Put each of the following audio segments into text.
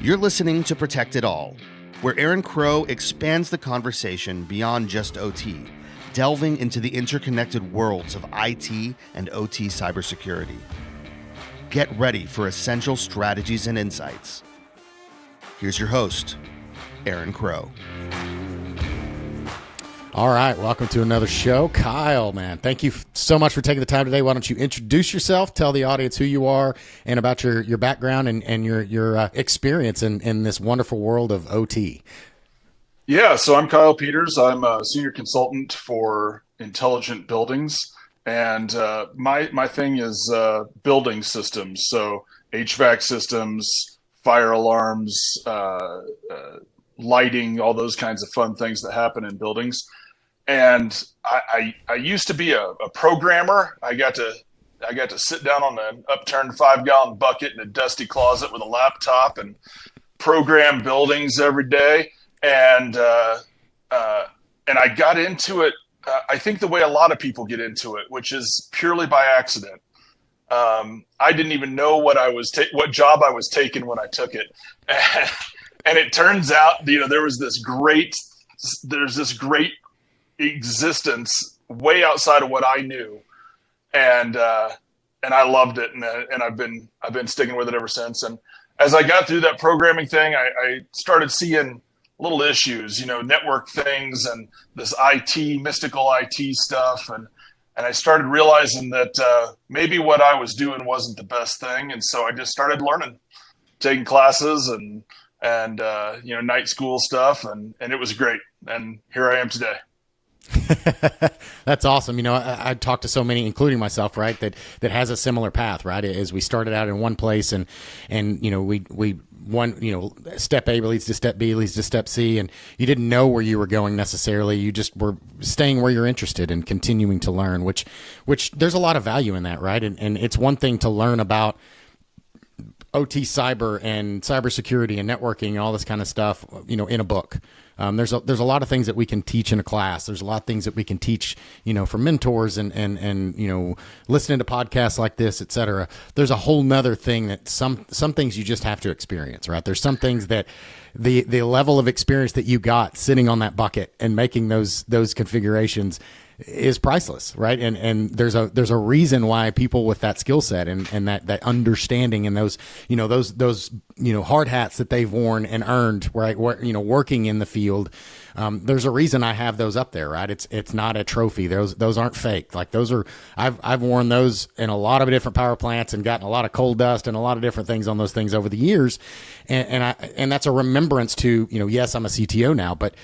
You're listening to Protect It All, where Aaron Crow expands the conversation beyond just OT, delving into the interconnected worlds of IT and OT cybersecurity. Get ready for essential strategies and insights. Here's your host, Aaron Crow. All right, welcome to another show. Kyle, man, thank you so much for taking the time today. Why don't you introduce yourself, tell the audience who you are and about your background and your experience in this wonderful world of OT. Yeah, so I'm Kyle Peters. I'm a senior consultant for intelligent buildings, and my thing is building systems, so HVAC systems, fire alarms, lighting, all those kinds of fun things that happen in buildings. And I used to be a programmer. I got to sit down on an upturned 5-gallon bucket in a dusty closet with a laptop and program buildings every day. And I got into it, I think the way a lot of people get into it, which is purely by accident. I didn't even know what job I was taking when I took it. And it turns out, there's this great existence way outside of what I knew, and I loved it, and I've been sticking with it ever since. And as I got through that programming thing, I started seeing little issues, network things and this mystical IT stuff, and I started realizing that maybe what I was doing wasn't the best thing, and so I just started learning, taking classes and night school stuff, and it was great, and here I am today. That's awesome. I talked to so many, including myself, right, that has a similar path, right? As we started out in one place and we step A leads to step B leads to step C, and you didn't know where you were going necessarily. You just were staying where you're interested and continuing to learn, which there's a lot of value in that, right? And it's one thing to learn about OT cyber and cybersecurity and networking and all this kind of stuff, in a book. There's a lot of things that we can teach in a class. There's a lot of things that we can teach, from mentors and listening to podcasts like this, et cetera. There's a whole nother thing that some things you just have to experience, right? There's some things that the level of experience that you got sitting on that bucket and making those configurations is priceless, right? And there's a reason why people with that skill set and that understanding and those hard hats that they've worn and earned, right? Working in the field. There's a reason I have those up there, right? It's not a trophy. Those aren't fake. Like those are, I've worn those in a lot of different power plants and gotten a lot of coal dust and a lot of different things on those things over the years. And that's a remembrance to, yes, I'm a CTO now, but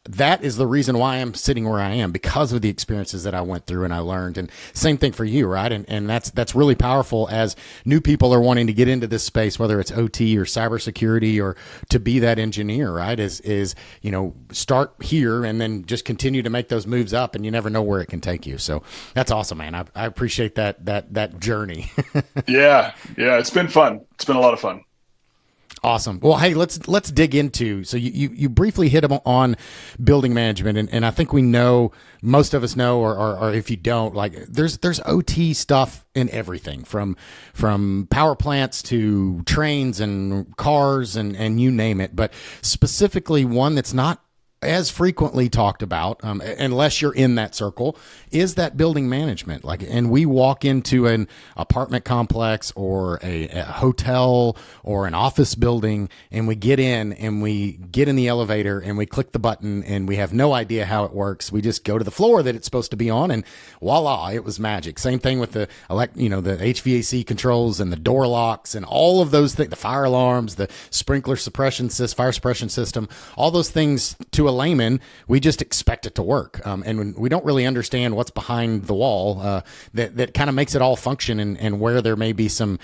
that is the reason why I'm sitting where I am, because of the experiences that I went through and I learned. And same thing for you, right? And that's really powerful as new people are wanting to get into this space, whether it's OT or cybersecurity or to be that engineer, right? Is start here and then just continue to make those moves up, and you never know where it can take you. So that's awesome, man. I appreciate that journey. Yeah. It's been fun. It's been a lot of fun. Awesome. Well, hey, let's dig into, so you briefly hit on building management, and I think we know, most of us know, or if you don't, like there's OT stuff in everything from power plants to trains and cars and you name it, but specifically one that's not as frequently talked about, unless you're in that circle, is that building management. And we walk into an apartment complex or a hotel or an office building, and we get in the elevator and we click the button and we have no idea how it works. We just go to the floor that it's supposed to be on, and voila, it was magic. Same thing with the HVAC controls and the door locks and all of those things, the fire alarms, the sprinkler suppression system, fire suppression system, all those things. To a layman, we just expect it to work, and we don't really understand what's behind the wall that kind of makes it all function, and where there may be some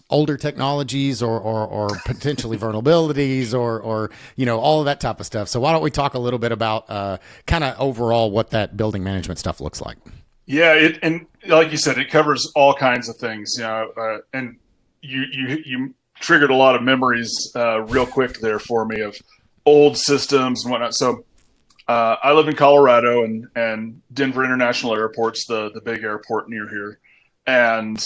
older technologies or potentially vulnerabilities or all of that type of stuff. So why don't we talk a little bit about kind of overall what that building management stuff looks like? Yeah, and like you said, it covers all kinds of things, and you triggered a lot of memories real quick there for me of old systems and whatnot. So I live in Colorado, and Denver International Airport's the big airport near here. And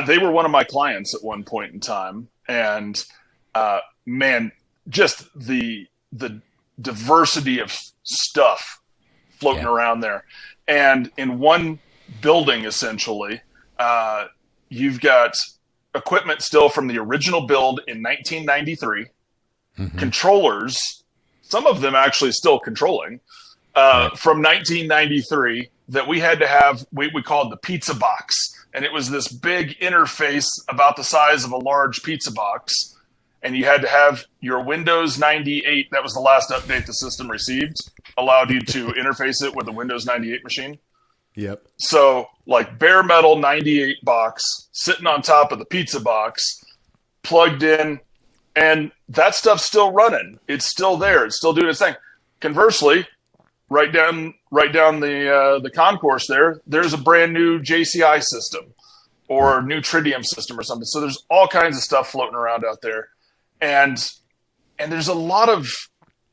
they were one of my clients at one point in time. And man, just the diversity of stuff floating around there. And in one building, essentially, you've got equipment still from the original build in 1993, controllers, some of them actually still controlling, from 1993 that we had to have, we called the pizza box. And it was this big interface about the size of a large pizza box. And you had to have your Windows 98, that was the last update the system received, allowed you to interface it with a Windows 98 machine. Yep. So, like, bare metal 98 box sitting on top of the pizza box, plugged in, and that stuff's still running. It's still there. It's still doing its thing. Conversely, right down the concourse there's a brand new JCI system or new Tritium system or something. So there's all kinds of stuff floating around out there. And there's a lot of,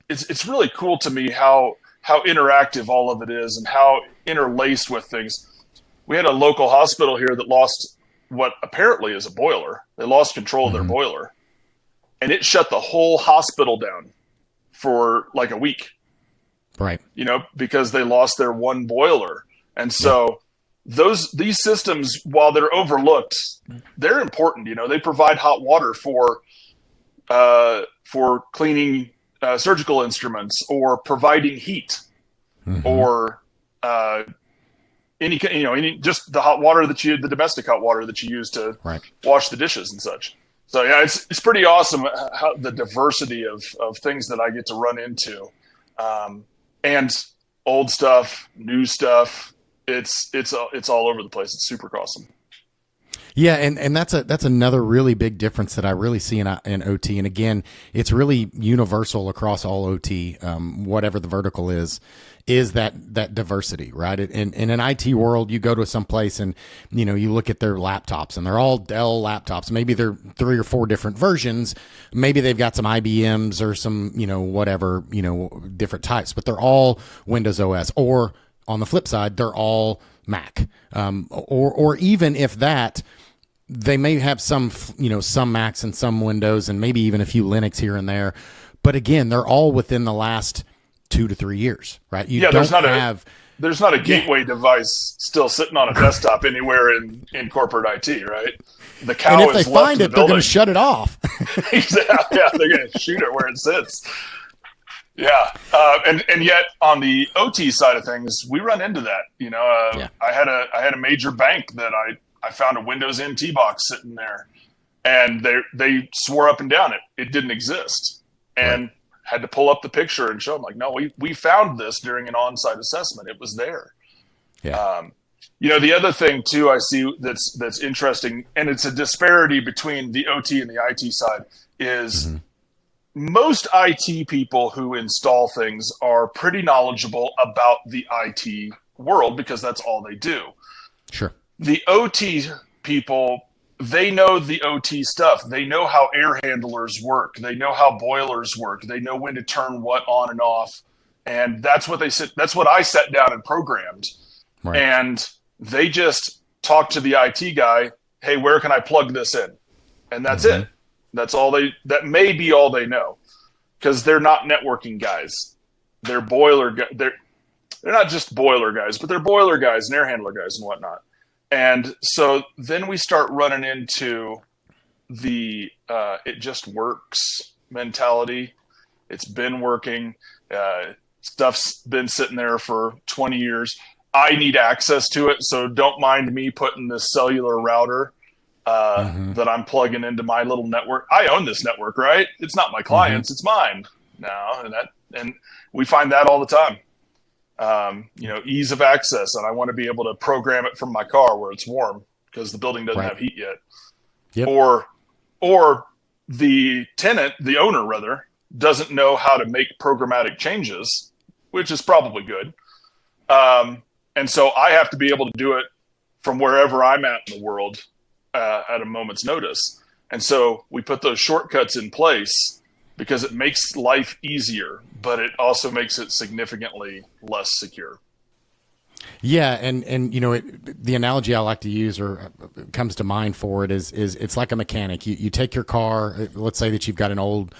it's really cool to me how interactive all of it is and how interlaced with things. We had a local hospital here that lost what apparently is a boiler. They lost control of their boiler, and it shut the whole hospital down for like a week. Right. Because they lost their one boiler. And so these systems, while they're overlooked, they're important. They provide hot water for cleaning surgical instruments or providing heat or any just the hot water the domestic hot water that you use to wash the dishes and such. So yeah, it's pretty awesome how the diversity of things that I get to run into, and old stuff, new stuff. It's all over the place. It's super awesome. Yeah, and that's another really big difference that I really see in OT. And again, it's really universal across all OT, whatever the vertical is that diversity, right? In an IT world, you go to some place and you look at their laptops and they're all Dell laptops. Maybe they're 3 or 4 different versions. Maybe they've got some IBMs or some whatever different types, but they're all Windows OS. Or on the flip side, they're all Mac, or even if that. They may have some Macs and some Windows and maybe even a few Linux here and there. But again, they're all within the last 2 to 3 years, right? There's not a gateway device still sitting on a desktop anywhere in corporate IT, right? The cow and if they find it, they're going to shut it off. Exactly. Yeah, they're going to shoot it where it sits. Yeah. And yet on the OT side of things, we run into that. I had a major bank that I found a Windows NT box sitting there, and they swore up and down it didn't exist, and had to pull up the picture and show them like, no, we found this during an on-site assessment. It was there. Yeah. The other thing too I see that's interesting, and it's a disparity between the OT and the IT side, is most IT people who install things are pretty knowledgeable about the IT world because that's all they do. Sure. The OT people, they know the OT stuff. They know how air handlers work. They know how boilers work. They know when to turn what on and off. And that's what I sat down and programmed. Right. And they just talk to the IT guy, hey, where can I plug this in? And that's it. That may be all they know. Because they're not networking guys. They're they're not just boiler guys, but they're boiler guys and air handler guys and whatnot. And so then we start running into the it just works mentality. It's been working. Stuff's been sitting there for 20 years. I need access to it, so don't mind me putting this cellular router that I'm plugging into my little network. I own this network, right? It's not my client's, it's mine. No, and we find that all the time. Ease of access, and I want to be able to program it from my car where it's warm because the building doesn't have heat yet. Yep. Or the tenant, the owner rather, doesn't know how to make programmatic changes, which is probably good. And so I have to be able to do it from wherever I'm at in the world at a moment's notice. And so we put those shortcuts in place because it makes life easier, but it also makes it significantly less secure. Yeah, and the analogy I like to use or comes to mind for it is it's like a mechanic. You take your car. Let's say that you've got an old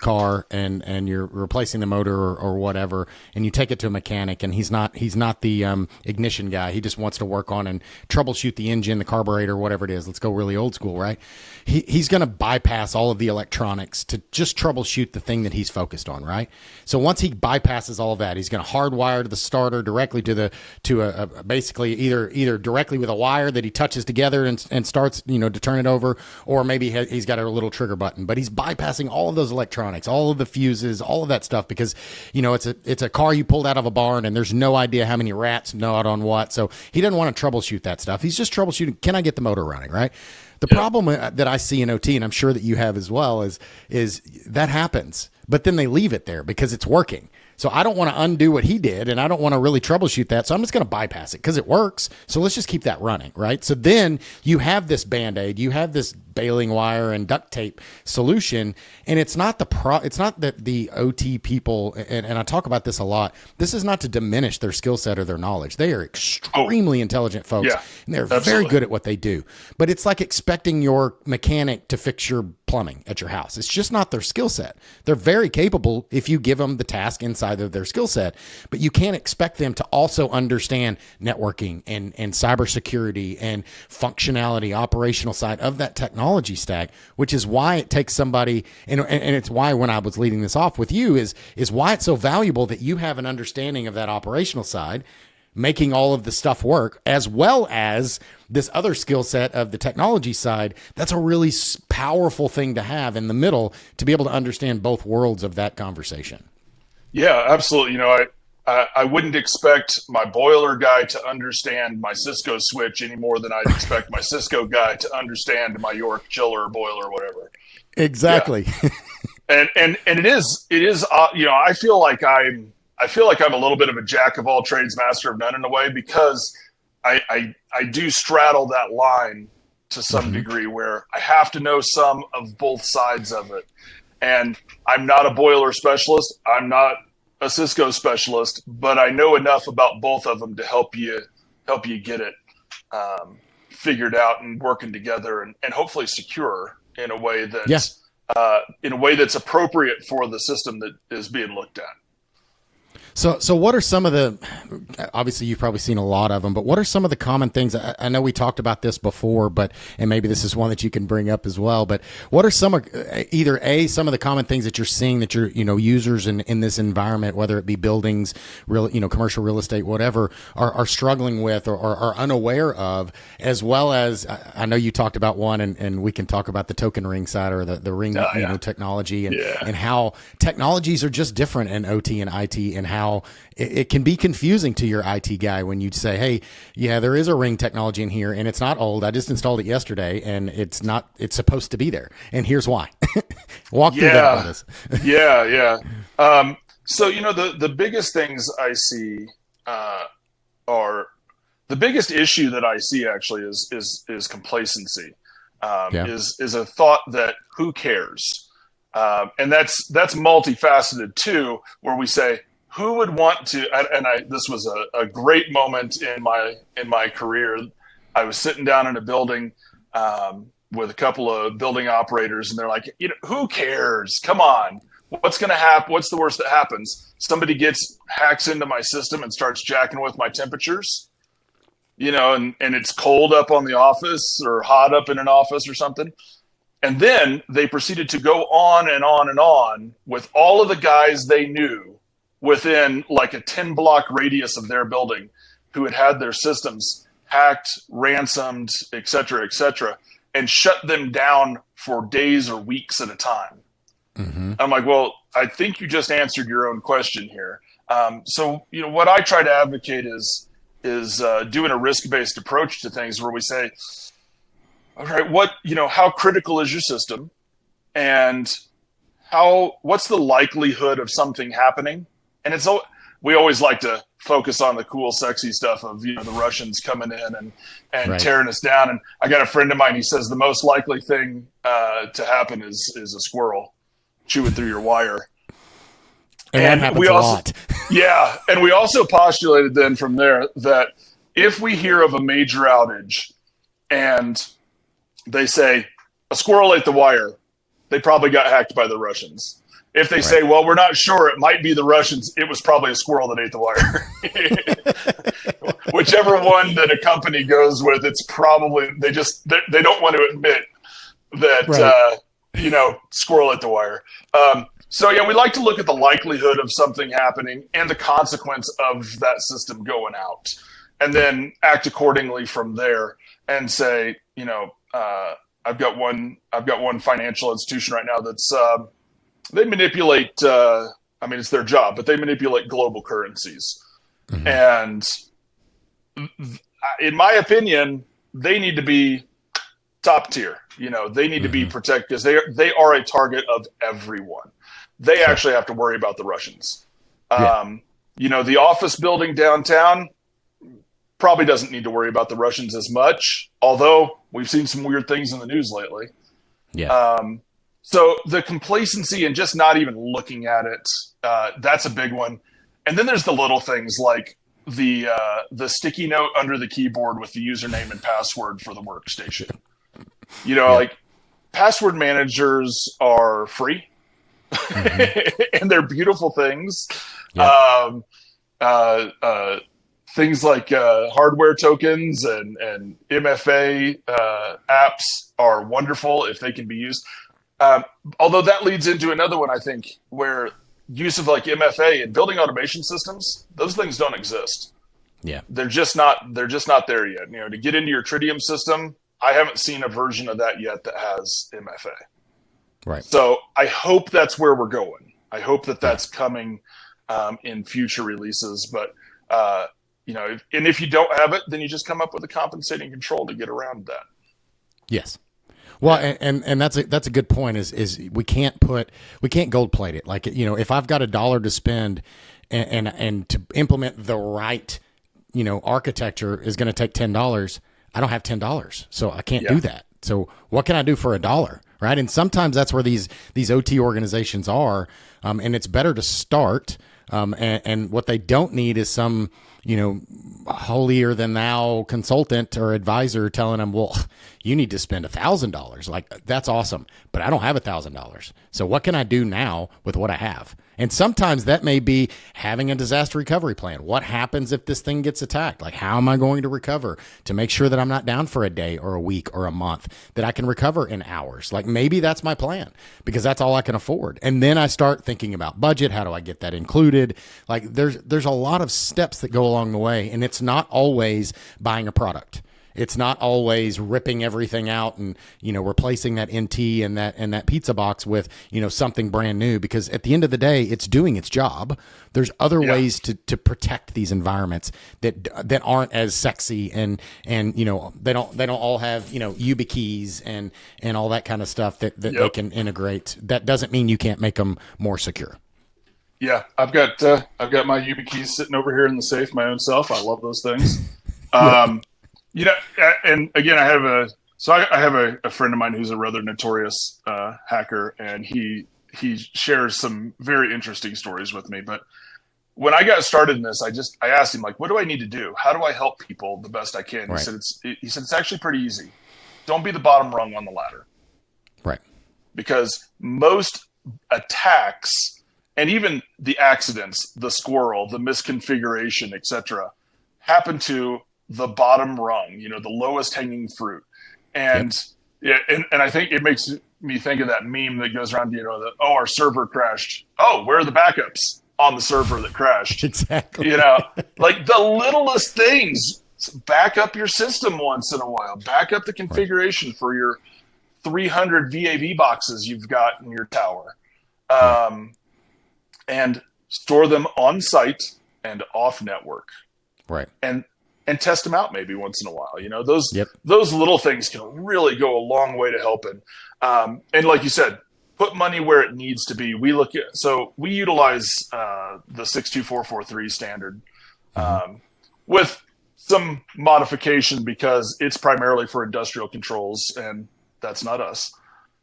car and you're replacing the motor or whatever, and you take it to a mechanic, and he's not the ignition guy. He just wants to work on and troubleshoot the engine, the carburetor, whatever it is. Let's go really old school, right? He's going to bypass all of the electronics to just troubleshoot the thing that he's focused on, right? So once he bypasses all of that, he's going to hardwire the starter directly to a basically either directly with a wire that he touches together and starts to turn it over, or maybe he's got a little trigger button. But he's bypassing all of those electronics, all of the fuses, all of that stuff, because it's a car you pulled out of a barn and there's no idea how many rats gnawed on what. So he doesn't want to troubleshoot that stuff. He's just troubleshooting, can I get the motor running, right? The problem that I see in OT, and I'm sure that you have as well, is that happens, but then they leave it there because it's working. So I don't want to undo what he did, and I don't want to really troubleshoot that. So I'm just going to bypass it because it works. So let's just keep that running, right? So then you have this Band-Aid, you have this baling wire and duct tape solution, and it's not it's not that the OT people, and I talk about this a lot. This is not to diminish their skill set or their knowledge. They are extremely intelligent folks, and they're very good at what they do. But it's like expecting your mechanic to fix your plumbing at your house. It's just not their skill set. They're very capable if you give them the task inside of their skill set, but you can't expect them to also understand networking and cybersecurity and functionality, operational side of that technology stack, which is why it takes somebody, and it's why when I was leading this off with you is why it's so valuable that you have an understanding of that operational side, making all of the stuff work, as well as this other skill set of the technology side. That's a really powerful thing to have in the middle to be able to understand both worlds of that conversation. Yeah, absolutely. I wouldn't expect my boiler guy to understand my Cisco switch any more than I'd expect my Cisco guy to understand my York chiller, boiler, whatever. Exactly. Yeah. and it is I feel like I'm a little bit of a jack of all trades, master of none in a way, because I do straddle that line to some degree where I have to know some of both sides of it. And I'm not a boiler specialist. I'm not a Cisco specialist, but I know enough about both of them to help you get it figured out and working together and hopefully secure in a way that's appropriate for the system that is being looked at. So what are some of the, obviously you've probably seen a lot of them, but what are some of the common things? I know we talked about this before, and maybe this is one that you can bring up as well, but what are some of some of the common things that you're seeing that your, users in this environment, whether it be buildings, commercial real estate, whatever, are struggling with or are unaware of, as well as, I know you talked about one, and we can talk about the token ring side or the ring, technology and how technologies are just different in OT and IT, and how it can be confusing to your IT guy when you say, hey, yeah, there is a ring technology in here and it's not old. I just installed it yesterday and it's supposed to be there. And here's why. Walk through that with us. Yeah. So, the biggest things I see are the biggest issue that I see actually is complacency, is a thought that who cares? And that's multifaceted too, where we say, who would want to? This was a great moment in my career. I was sitting down in a building with a couple of building operators, and they're like, who cares? Come on, what's going to happen? What's the worst that happens? Somebody hacks into my system and starts jacking with my temperatures, and it's cold up on the office or hot up in an office or something. And then they proceeded to go on and on and on with all of the guys they knew within like a 10-block radius of their building who had their systems hacked, ransomed, et cetera, and shut them down for days or weeks at a time. I'm like, well, I think you just answered your own question here. So, what I try to advocate is doing a risk-based approach to things where we say, all right, how critical is your system? And what's the likelihood of something happening? And we always like to focus on the cool, sexy stuff of, the Russians coming in and tearing us down. And I got a friend of mine, he says the most likely thing to happen is a squirrel chewing through your wire. And that happens a lot. Yeah. And we also postulated then from there that if we hear of a major outage and they say a squirrel ate the wire, they probably got hacked by the Russians. If they say, well, we're not sure, it might be the Russians, it was probably a squirrel that ate the wire. Whichever one that a company goes with, it's probably, they don't want to admit that, squirrel ate the wire. So yeah, we like to look at the likelihood of something happening and the consequence of that system going out, and then act accordingly from there and say, I've got one financial institution right now that's, they manipulate, it's their job, but they manipulate global currencies. Mm-hmm. And in my opinion, they need to be top tier. They need to be protected because they are a target of everyone. They actually have to worry about the Russians. The office building downtown probably doesn't need to worry about the Russians as much, although we've seen some weird things in the news lately. Yeah. So the complacency and just not even looking at it, that's a big one. And then there's the little things like the sticky note under the keyboard with the username and password for the workstation. Like password managers are free and they're beautiful things. Yeah. Things like hardware tokens and MFA apps are wonderful if they can be used. Although that leads into another one, I think, where use of like MFA and building automation systems, those things don't exist. Yeah, they're just not there yet. To get into your Tritium system, I haven't seen a version of that yet that has MFA. Right. So I hope that's where we're going. I hope that's coming in future releases. But and if you don't have it, then you just come up with a compensating control to get around that. Yes. Well, and that's a good point. Is we can't gold plate it. Like if I've got $1 to spend, and to implement the right architecture is going to take $10. I don't have $10, so I can't do that. So what can I do for $1? Right? And sometimes that's where these OT organizations are, and it's better to start. And what they don't need is some holier than thou consultant or advisor telling them, well, you need to spend $1,000. Like, that's awesome, but I don't have $1,000. So what can I do now with what I have? And sometimes that may be having a disaster recovery plan. What happens if this thing gets attacked? Like, how am I going to recover to make sure that I'm not down for a day or a week or a month, that I can recover in hours? Like, maybe that's my plan because that's all I can afford. And then I start thinking about budget. How do I get that included? Like, there's a lot of steps that go along the way, and it's not always buying a product. It's not always ripping everything out and, replacing that NT and that pizza box with, something brand new, because at the end of the day, it's doing its job. There's other ways to protect these environments that aren't as sexy and they don't all have, YubiKeys and all that kind of stuff that they can integrate. That doesn't mean you can't make them more secure. Yeah. I've got my YubiKeys sitting over here in the safe, my own self. I love those things. And again, I have a friend of mine who's a rather notorious hacker, and he shares some very interesting stories with me. But when I got started in this, I asked him, like, what do I need to do? How do I help people the best I can? Right. He said it's actually pretty easy. Don't be the bottom rung on the ladder. Right. Because most attacks and even the accidents, the squirrel, the misconfiguration, etc., happen to the bottom rung, the lowest hanging fruit. And and I think it makes me think of that meme that goes around, our server crashed. Oh, where are the backups on the server that crashed? Exactly. Like the littlest things. Back up your system once in a while. Back up the configuration for your 300 VAV boxes you've got in your tower. And store them on site and off network. Right. And test them out maybe once in a while. Those little things can really go a long way to helping. And like you said, put money where it needs to be. We utilize the 62443 standard with some modification because it's primarily for industrial controls, and that's not us.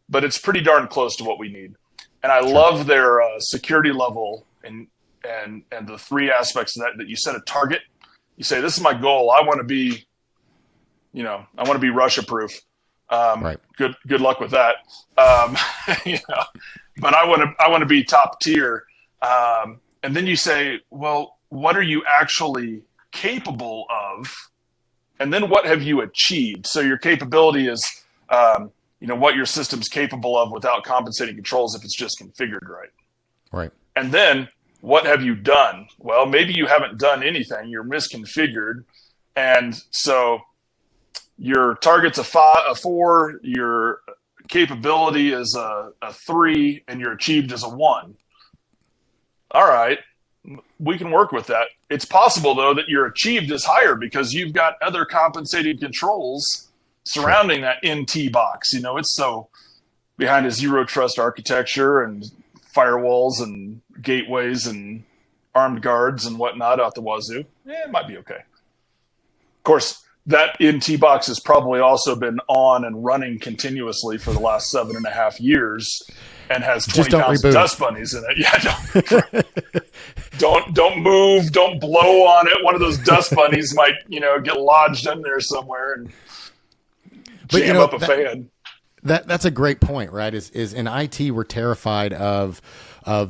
But it's pretty darn close to what we need. And I love their security level and the three aspects of that you set a target. You say, this is my goal. I want to be, Russia proof. Right. Good luck with that. But I want to be top tier. And then you say, well, what are you actually capable of? And then what have you achieved? So your capability is, what your system's capable of without compensating controls if it's just configured right. Right. And then what have you done? Well, maybe you haven't done anything. You're misconfigured. And so your target's a 4, your capability is a 3, and your achieved is a 1. All right. We can work with that. It's possible, though, that your achieved is higher because you've got other compensating controls surrounding that NT box. It's so behind a zero trust architecture and firewalls and gateways and armed guards and whatnot out the wazoo. It might be okay. Of course, that NT box has probably also been on and running continuously for the last 7.5 years and has 20 pounds of dust bunnies in it. Yeah, don't move, don't blow on it. One of those dust bunnies might, get lodged in there somewhere and jam up a fan. That's a great point, right? Is in IT we're terrified of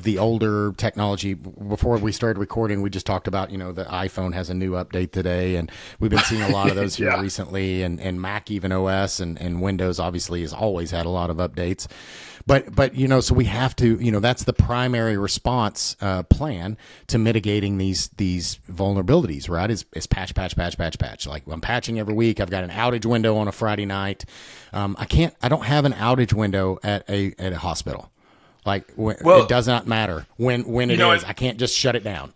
the older technology. Before we started recording, we just talked about, the iPhone has a new update today, and we've been seeing a lot of those here recently, and Mac even OS and Windows obviously has always had a lot of updates. But so we have to, that's the primary response plan to mitigating these vulnerabilities, right? Is patch. Like I'm patching every week. I've got an outage window on a Friday night. I don't have an outage window at a hospital. Like it does not matter when it is. I can't just shut it down.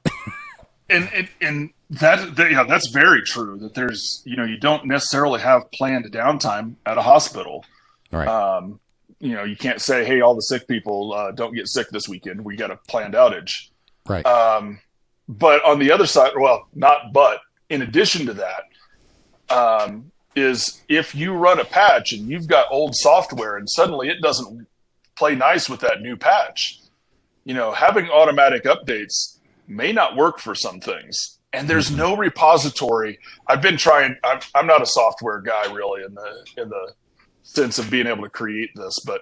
and that's very true. That there's you don't necessarily have planned downtime at a hospital. Right. You can't say, hey, all the sick people don't get sick this weekend. We got a planned outage. Right. But on the other side, in addition to that, is if you run a patch and you've got old software and suddenly it doesn't play nice with that new patch, having automatic updates may not work for some things. And there's no repository. I'm not a software guy really in the sense of being able to create this, but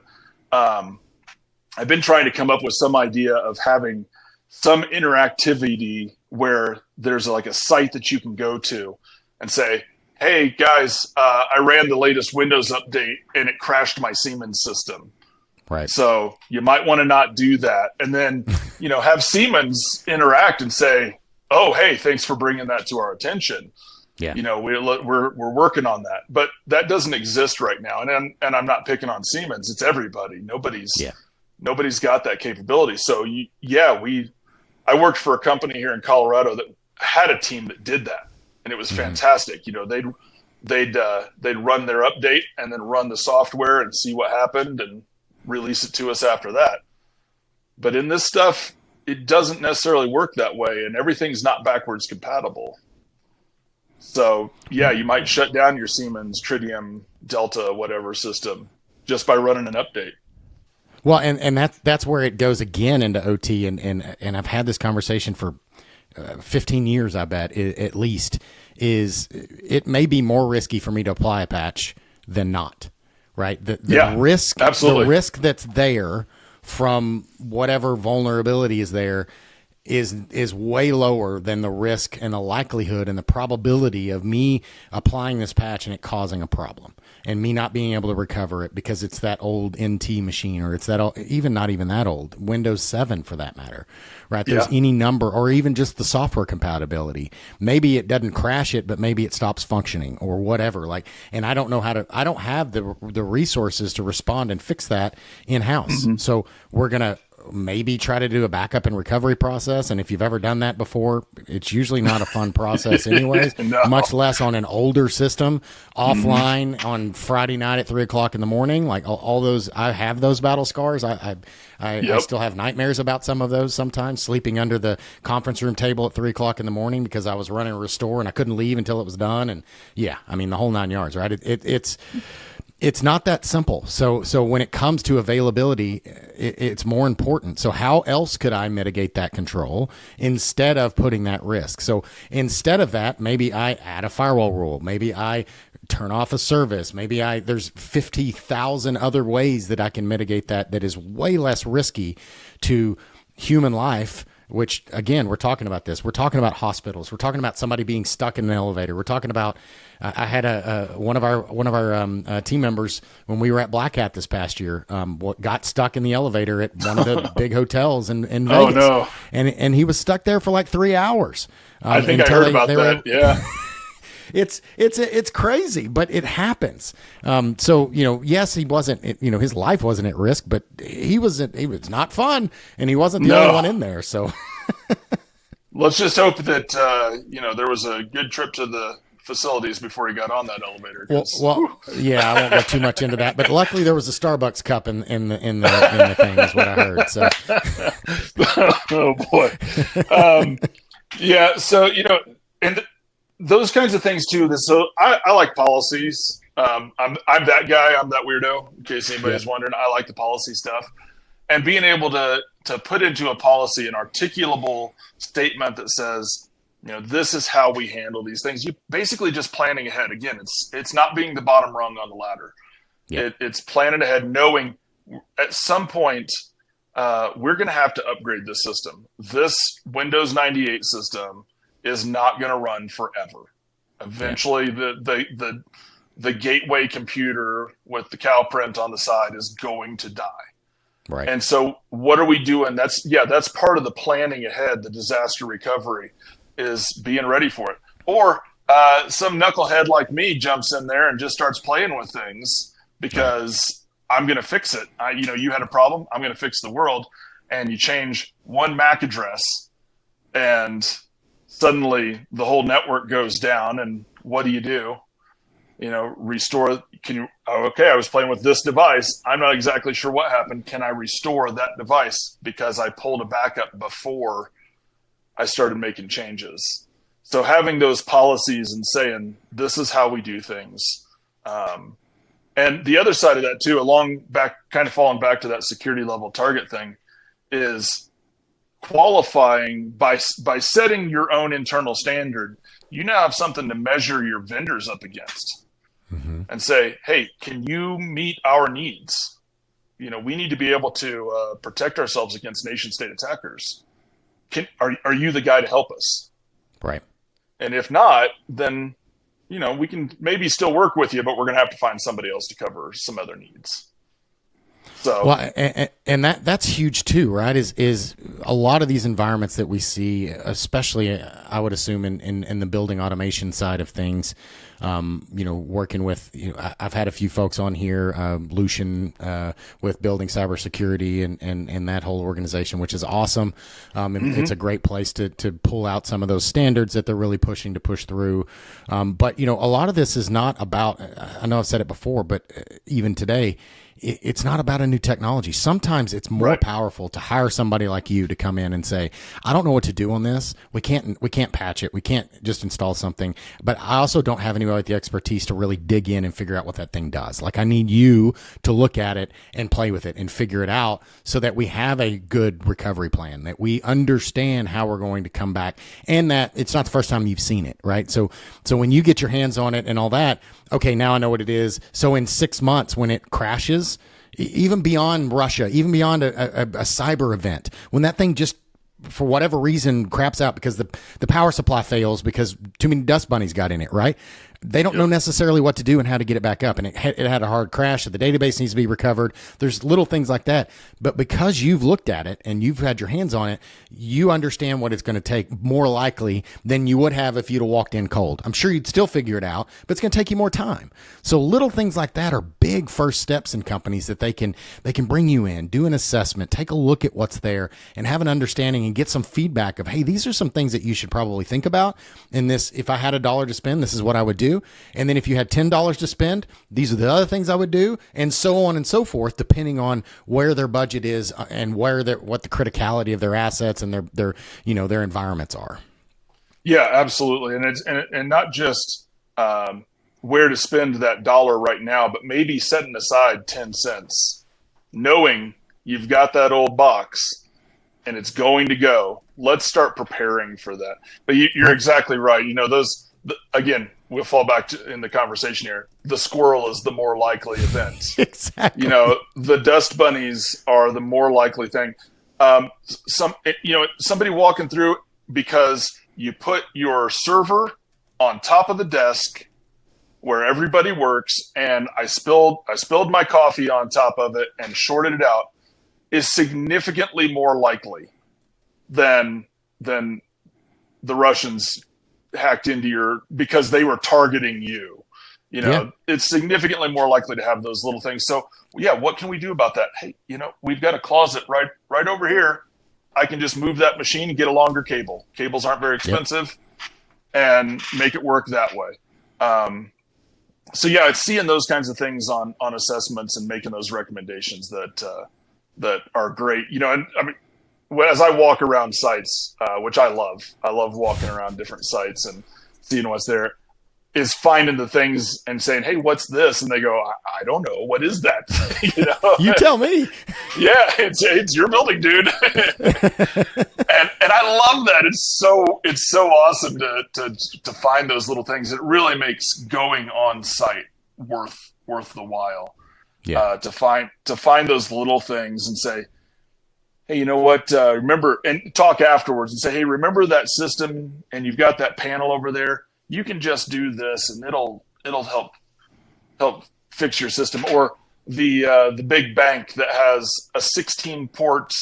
I've been trying to come up with some idea of having some interactivity where there's like a site that you can go to and say, hey guys, I ran the latest Windows update and it crashed my Siemens system. Right. So you might want to not do that. And then, have Siemens interact and say, oh, hey, thanks for bringing that to our attention. Yeah. We're working on that, but that doesn't exist right now. And I'm not picking on Siemens. It's everybody. Nobody's got that capability. So I worked for a company here in Colorado that had a team that did that, and it was fantastic. They'd run their update and then run the software and see what happened and release it to us after that. But in this stuff, it doesn't necessarily work that way, and everything's not backwards compatible. So you might shut down your Siemens, Tritium, Delta, whatever system just by running an update. Well, and that's where it goes again into OT, and I've had this conversation for 15 years, I bet, at least, is it may be more risky for me to apply a patch than not, right? The risk, absolutely. The risk that's there from whatever vulnerability is there is way lower than the risk and the likelihood and the probability of me applying this patch and it causing a problem and me not being able to recover it because it's that old NT machine, or it's that old, not even that old, Windows 7 for that matter, right? There's any number, or even just the software compatibility. Maybe it doesn't crash it, but maybe it stops functioning or whatever. And I don't know I don't have the resources to respond and fix that in-house. Mm-hmm. So we're going to maybe try to do a backup and recovery process. And if you've ever done that before, it's usually not a fun process anyways, much less on an older system offline on Friday night at 3:00 in the morning. Like all those, I have those battle scars. I still have nightmares about some of those sometimes, sleeping under the conference room table at 3:00 in the morning because I was running a restore and I couldn't leave until it was done. And the whole 9 yards, right? It's not that simple. So when it comes to availability, it's more important. So how else could I mitigate that control instead of putting that risk? So instead of that, maybe I add a firewall rule. Maybe I turn off a service. There's 50,000 other ways that I can mitigate that is way less risky to human life. Which, again, we're talking about this. We're talking about hospitals. We're talking about somebody being stuck in an elevator. We're talking about. I had one of our team members when we were at Black Hat this past year. Got stuck in the elevator at one of the big hotels in Vegas. Oh no! And he was stuck there for like 3 hours. I think I heard about that. Yeah. It's crazy, but it happens. So, yes, he wasn't, his life wasn't at risk, but he was not fun, and he wasn't the only one in there. So let's just hope that, there was a good trip to the facilities before he got on that elevator. Well, yeah, I won't go too much into that, but luckily there was a Starbucks cup in the thing is what I heard. So, oh boy. Yeah. So, and those kinds of things too. So I like policies. I'm that guy. I'm that weirdo. In case anybody's wondering, I like the policy stuff, and being able to put into a policy an articulable statement that says, this is how we handle these things. You basically just planning ahead. Again, it's not being the bottom rung on the ladder. Yeah. It's planning ahead, knowing at some point we're going to have to upgrade this system. This Windows 98 system is not going to run forever. Eventually, the gateway computer with the cow print on the side is going to die. Right. And so what are we doing? That's part of the planning ahead, the disaster recovery, is being ready for it. Or some knucklehead like me jumps in there and just starts playing with things because I'm going to fix it. You had a problem, I'm going to fix the world. And you change one MAC address and suddenly the whole network goes down, and what do? Restore. I was playing with this device. I'm not exactly sure what happened. Can I restore that device because I pulled a backup before I started making changes? So having those policies and saying, this is how we do things. And the other side of that too, kind of falling back to that security level target thing, is qualifying by setting your own internal standard. You now have something to measure your vendors up against, and say, hey, can you meet our needs? We need to be able to protect ourselves against nation state attackers. Are you the guy to help us? Right. And if not, then, we can maybe still work with you, but we're going to have to find somebody else to cover some other needs. So, well, and that's huge too, right? Is a lot of these environments that we see, especially I would assume in the building automation side of things, working with, I've had a few folks on here, Lucian, with building cybersecurity and that whole organization, which is awesome. And it's a great place to pull out some of those standards that they're really pushing to push through. But a lot of this is not about, I know I've said it before, but even today, it's not about a new technology. Sometimes it's more powerful to hire somebody like you to come in and say, I don't know what to do on this. We can't patch it. We can't just install something, but I also don't have anybody with the expertise to really dig in and figure out what that thing does. Like, I need you to look at it and play with it and figure it out so that we have a good recovery plan, that we understand how we're going to come back, and that it's not the first time you've seen it, right? So when you get your hands on it and all that, okay, now I know what it is. So in 6 months, when it crashes, even beyond Russia, even beyond a cyber event, when that thing just, for whatever reason, craps out because the power supply fails because too many dust bunnies got in it, right? They don't know necessarily what to do and how to get it back up. And it had a hard crash. So the database needs to be recovered. There's little things like that. But because you've looked at it and you've had your hands on it, you understand what it's going to take more likely than you would have if you'd have walked in cold. I'm sure you'd still figure it out, but it's going to take you more time. So little things like that are big first steps in companies that they can bring you in, do an assessment, take a look at what's there, and have an understanding and get some feedback of, hey, these are some things that you should probably think about. And this, if I had $1 to spend, this is what I would do. And then if you had $10 to spend, these are the other things I would do, and so on and so forth, depending on where their budget is and what the criticality of their assets and their environments are. Yeah, absolutely. And it's not just where to spend that dollar right now, but maybe setting aside 10 cents, knowing you've got that old box and it's going to go. Let's start preparing for that. But you're exactly right. Again, we'll fall back to in the conversation here. The squirrel is the more likely event. Exactly. The dust bunnies are the more likely thing. Somebody walking through because you put your server on top of the desk where everybody works, and I spilled my coffee on top of it and shorted it out, is significantly more likely than the Russians hacked into because they were targeting you. It's significantly more likely to have those little things. So yeah, what can we do about that? Hey, we've got a closet right over here. I can just move that machine and get a longer cable. Cables aren't very expensive, and make it work that way. So yeah, it's seeing those kinds of things on assessments and making those recommendations that are great. And I mean, as I walk around sites, which I love walking around different sites and seeing what's there, is finding the things and saying, hey, what's this? And they go, I don't know. What is that? You tell me. Yeah, it's your building, dude. and I love that. It's so awesome to find those little things. It really makes going on site worth the while. Yeah. To find those little things and say, hey, you know what? Remember, and talk afterwards and say, hey, remember that system, and you've got that panel over there. You can just do this, and it'll help fix your system. Or the big bank that has a 16 port,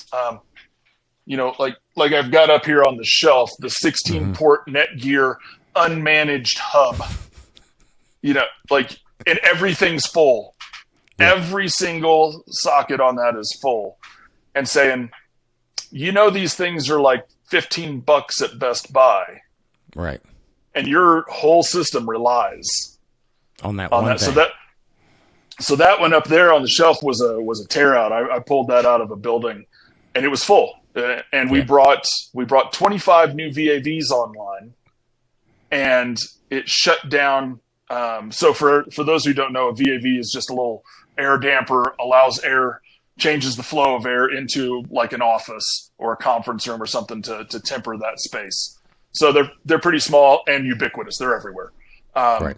like I've got up here on the shelf, the 16 port Netgear unmanaged hub. And everything's full. Yeah. Every single socket on that is full, and saying, these things are like $15 at Best Buy, right? And your whole system relies on that one thing. So that one up there on the shelf was a tear out. I pulled that out of a building, and it was full. And we brought 25 new VAVs online, and it shut down. So for those who don't know, a VAV is just a little air damper, changes the flow of air into like an office or a conference room or something to temper that space. So they're pretty small and ubiquitous. They're everywhere. Right.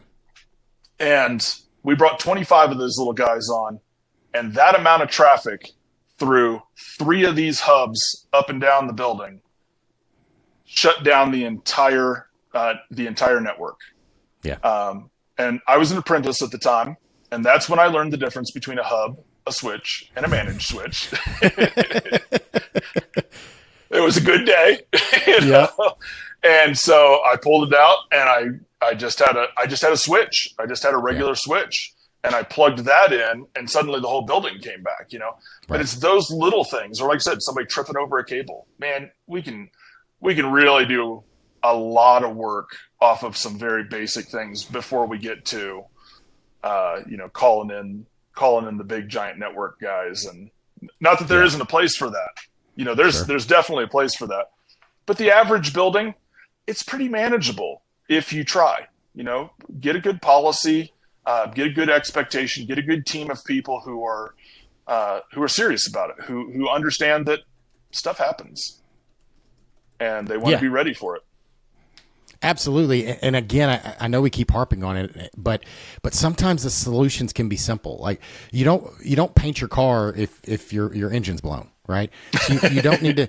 And we brought 25 of those little guys on, and that amount of traffic through 3 of these hubs up and down the building shut down the entire network. Yeah. And I was an apprentice at the time, and that's when I learned the difference between a hub, a switch, and a managed switch. It was a good day. Yeah. And so I pulled it out, and I just had a switch. I just had a regular switch, and I plugged that in, and suddenly the whole building came back. Right. But it's those little things, or like I said, somebody tripping over a cable. Man, we can really do a lot of work off of some very basic things before we get to calling in the big giant network guys. And not that there isn't a place for that. There's definitely a place for that. But the average building, it's pretty manageable if you try. Get a good policy, get a good expectation, get a good team of people who are serious about it, who understand that stuff happens, and they want to be ready for it. Absolutely. And again, I know we keep harping on it, but sometimes the solutions can be simple. Like you don't paint your car if your engine's blown. Right. So you don't need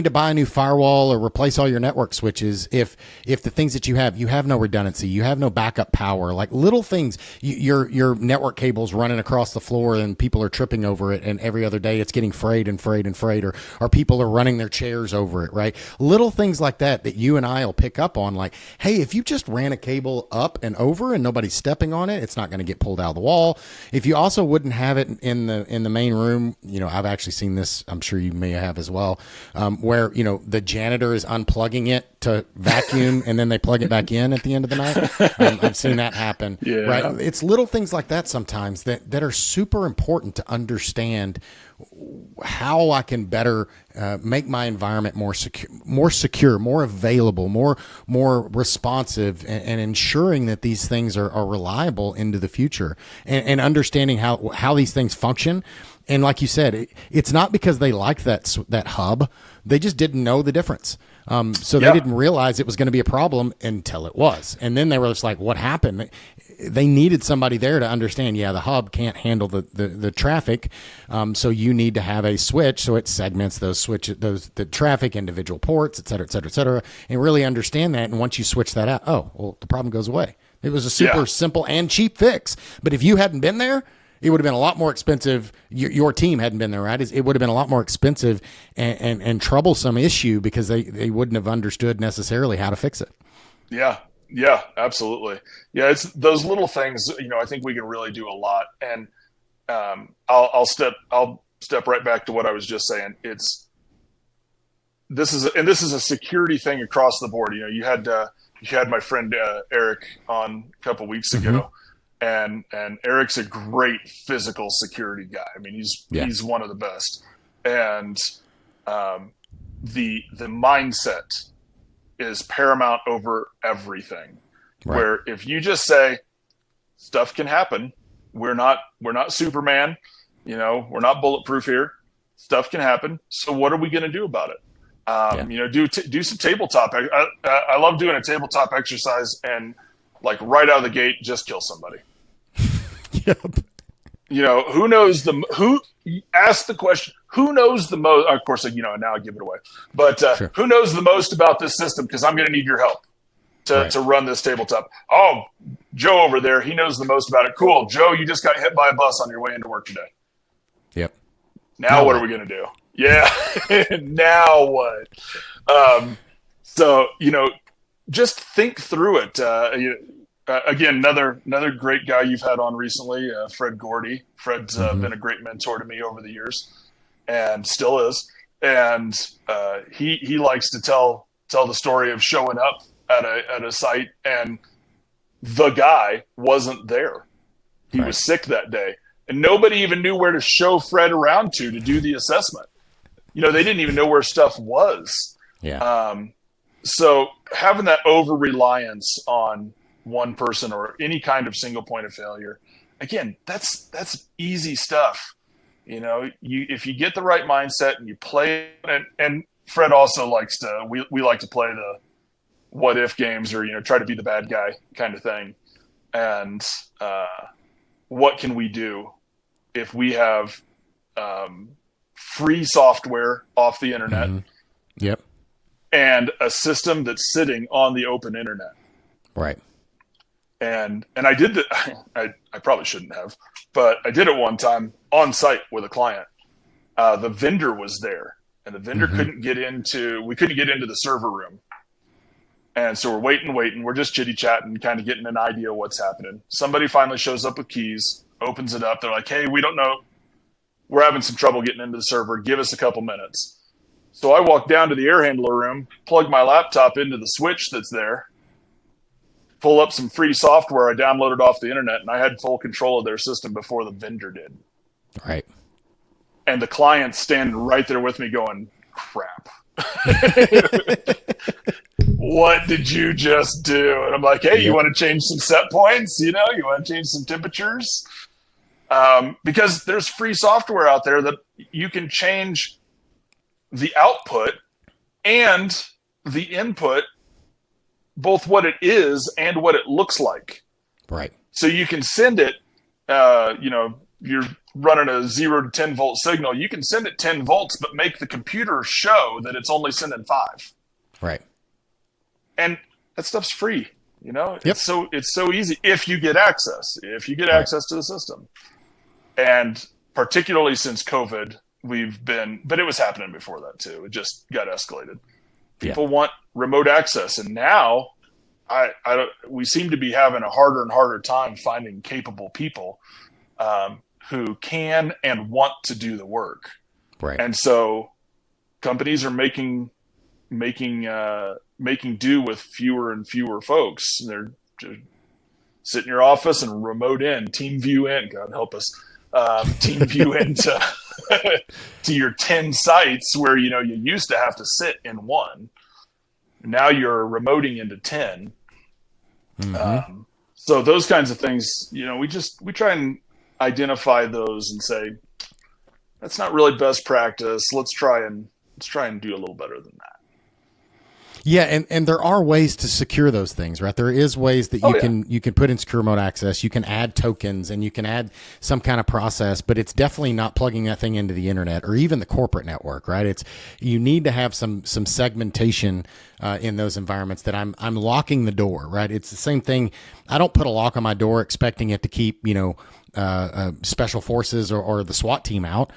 to buy a new firewall or replace all your network switches. If the things that you have no redundancy, you have no backup power, like little things, your network cable's running across the floor and people are tripping over it. And every other day it's getting frayed, or people are running their chairs over it. Right. Little things like that you and I will pick up on, like, hey, if you just ran a cable up and over and nobody's stepping on it, it's not going to get pulled out of the wall. If you also wouldn't have it in the main room, I've actually seen this I'm sure you may have as well, where, the janitor is unplugging it to vacuum and then they plug it back in at the end of the night. I've seen that happen. Yeah. Right. It's little things like that sometimes that are super important to understand how I can better make my environment more secure, more available, more responsive, and ensuring that these things are reliable into the future, and understanding how these things function. And like you said, it's not because they like that hub; they just didn't know the difference. So they didn't realize it was going to be a problem until it was, and then they were just like, "What happened?" They needed somebody there to understand. Yeah, the hub can't handle the traffic, so you need to have a switch so it segments the traffic, individual ports, et cetera, et cetera, et cetera, and really understand that. And once you switch that out, the problem goes away. It was a super simple and cheap fix. But if you hadn't been there, it would have been a lot more expensive. Your team hadn't been there, right? It would have been a lot more expensive and troublesome issue because they wouldn't have understood necessarily how to fix it. Yeah, absolutely. Yeah, it's those little things. I think we can really do a lot. And I'll step right back to what I was just saying. This is a security thing across the board. You had my friend Eric on a couple weeks ago. And Eric's a great physical security guy. I mean, he's one of the best. And the mindset is paramount over everything. Right. Where if you just say stuff can happen, we're not Superman, we're not bulletproof here. Stuff can happen. So what are we going to do about it? Do some tabletop. I love doing a tabletop exercise and right out of the gate, just kill somebody. Yep. Who asked the question, who knows the most? Of course, now I give it away, but sure. Who knows the most about this system? Because I'm going to need your help to run this tabletop. Oh, Joe over there, he knows the most about it. Cool. Joe, you just got hit by a bus on your way into work today. Yep. Now what are we going to do? Yeah. Now what? So, just think through it. Again, another great guy you've had on recently, Fred Gordy. Fred's been a great mentor to me over the years, and still is. And he likes to tell the story of showing up at a site, and the guy wasn't there. He was sick that day, and nobody even knew where to show Fred around to do the assessment. They didn't even know where stuff was. Yeah. So having that over reliance on one person or any kind of single point of failure, again, that's easy stuff. If you get the right mindset and you play, and Fred also likes to, we like to play the what if games, or try to be the bad guy kind of thing. And what can we do if we have free software off the internet? Yep. And a system that's sitting on the open internet. Right. And I did that. I probably shouldn't have, but I did it one time on site with a client. The vendor was there, and the vendor couldn't get into. We couldn't get into the server room, and so we're waiting. We're just chitty chatting, kind of getting an idea of what's happening. Somebody finally shows up with keys, opens it up. They're like, "Hey, we don't know. We're having some trouble getting into the server. Give us a couple minutes." So I walk down to the air handler room, plug my laptop into the switch that's there, pull up some free software I downloaded off the internet, and I had full control of their system before the vendor did. Right. And the client's standing right there with me going, crap. What did you just do? And I'm like, hey, you want to change some set points? You want to change some temperatures? Because there's free software out there that you can change the output and the input, both what it is and what it looks like. Right. So you can send it, you're running a 0 to 10 volt signal. You can send it 10 volts, but make the computer show that it's only sending 5. Right. And that stuff's free. Yep. It's so easy if you get access, access to the system. And particularly since COVID, but it was happening before that too. It just got escalated. People want remote access, and now we seem to be having a harder and harder time finding capable people who can and want to do the work. Right. And so companies are making do with fewer and fewer folks. They're just sit in your office and remote in, team view in, God help us, team view into to your 10 sites where, you used to have to sit in one. Now you're remoting into 10. So those kinds of things, we try and identify those and say, that's not really best practice. Let's try and do a little better than that. Yeah, and there are ways to secure those things, right? There is ways that you can put in secure remote access, you can add tokens, and you can add some kind of process, but it's definitely not plugging that thing into the internet or even the corporate network, right? You need to have some segmentation in those environments that I'm locking the door, right? It's the same thing. I don't put a lock on my door expecting it to keep, special forces or the SWAT team out.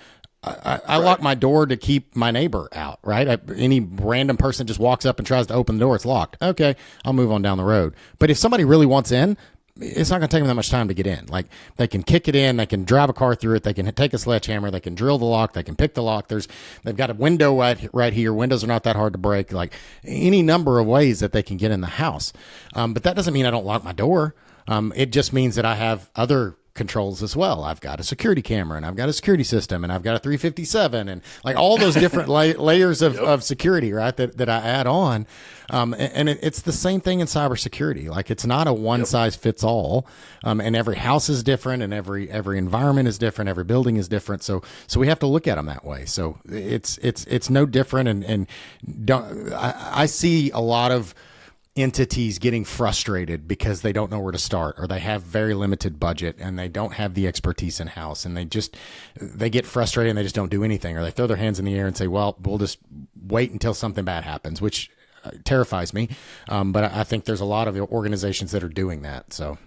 I lock my door to keep my neighbor out, right? Any random person just walks up and tries to open the door, it's locked. Okay, I'll move on down the road. But if somebody really wants in, it's not going to take them that much time to get in. Like, they can kick it in, they can drive a car through it, they can take a sledgehammer, they can drill the lock, they can pick the lock. They've got a window right here. Windows are not that hard to break. Like, any number of ways that they can get in the house. But that doesn't mean I don't lock my door. It just means that I have other controls as well. I've got a security camera, and I've got a security system, and I've got a 357, and like all those different layers of security, right? That I add on. And it's the same thing in cybersecurity. Like, it's not a one size fits all. And every house is different, and every environment is different. Every building is different. So we have to look at them that way. So it's no different. And I see a lot of entities getting frustrated because they don't know where to start, or they have very limited budget and they don't have the expertise in house, and they get frustrated and they just don't do anything, or they throw their hands in the air and say, well, we'll just wait until something bad happens, which terrifies me. But I think there's a lot of organizations that are doing that. So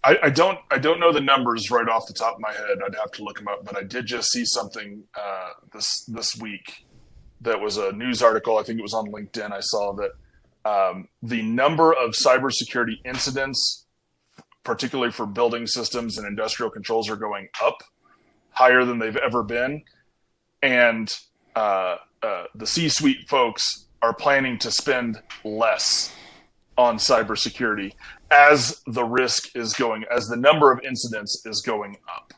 I don't know the numbers right off the top of my head. I'd have to look them up, but I did just see something this week that was a news article. I think it was on LinkedIn. I saw that the number of cybersecurity incidents, particularly for building systems and industrial controls, are going up higher than they've ever been. And the C-suite folks are planning to spend less on cybersecurity as the risk is going, as the number of incidents is going up.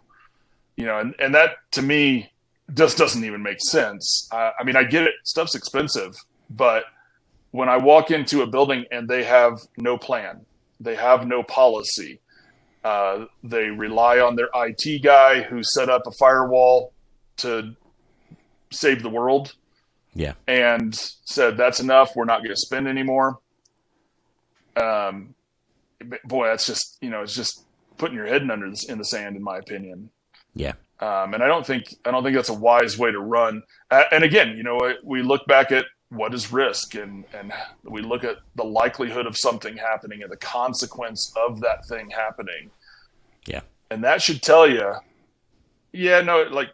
And that to me just doesn't even make sense. I mean, I get it. Stuff's expensive, but when I walk into a building and they have no plan, they have no policy, they rely on their IT guy who set up a firewall to save the world, and said, that's enough, we're not going to spend anymore. Boy, that's just, it's just putting your head in the sand, in my opinion. Yeah. And I don't think that's a wise way to run. And again, we look back at what is risk, and we look at the likelihood of something happening and the consequence of that thing happening. Yeah. And that should tell you, like,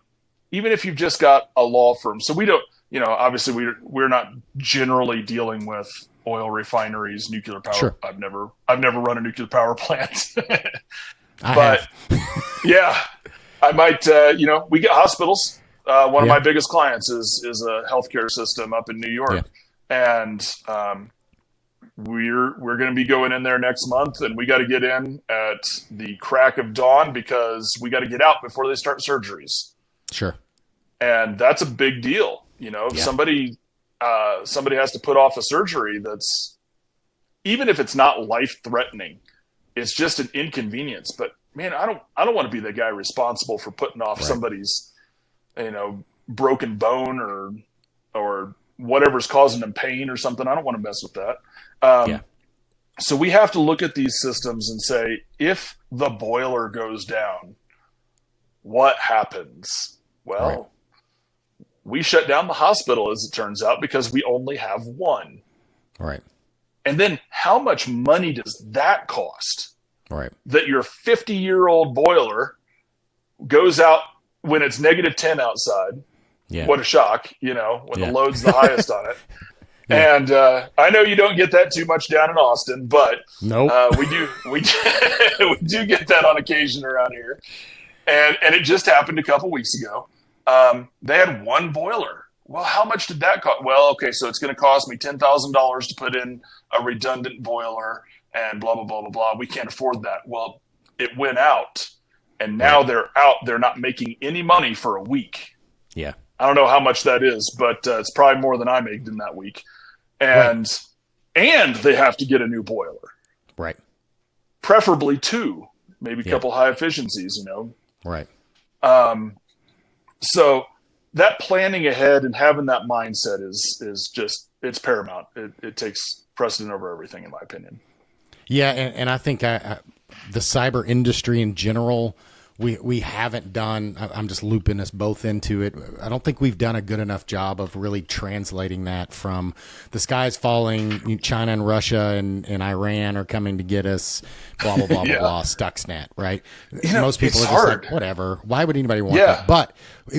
even if you've just got a law firm. So we don't, obviously we're not generally dealing with oil refineries, nuclear power. Sure. I've never run a nuclear power plant, but yeah, I might, we get hospitals. One of my biggest clients is a healthcare system up in New York, and we're going to be going in there next month, and we got to get in at the crack of dawn because we got to get out before they start surgeries. Sure. And that's a big deal. If somebody has to put off a surgery, that's, even if it's not life threatening, it's just an inconvenience. But man, I don't want to be the guy responsible for putting off somebody's, broken bone or whatever's causing them pain or something. I don't want to mess with that. So we have to look at these systems and say, if the boiler goes down, what happens? Well, we shut down the hospital, as it turns out, because we only have one. Right. And then how much money does that cost? Right. That your 50-year-old boiler goes out when it's -10 outside. Yeah. What a shock, when the load's the highest on it. And I know you don't get that too much down in Austin, but we do we do get that on occasion around here. And it just happened a couple weeks ago. They had one boiler. Well, how much did that cost? Well, okay, so it's going to cost me $10,000 to put in a redundant boiler and blah, blah, blah, blah, blah. We can't afford that. Well, it went out, and now they're out. They're not making any money for a week. Yeah. I don't know how much that is, but it's probably more than I made in that week. And they have to get a new boiler. Right. Preferably two, maybe a couple high efficiencies, you know. Right. So that planning ahead and having that mindset is just, it's paramount. It takes precedent over everything, in my opinion. Yeah, and I think the cyber industry in general, we haven't done, I'm just looping us both into it. I don't think we've done a good enough job of really translating that from the sky's falling, China and Russia and Iran are coming to get us, blah, blah, blah, blah, blah, Stuxnet, right? Most people are just like, whatever. Why would anybody want that? But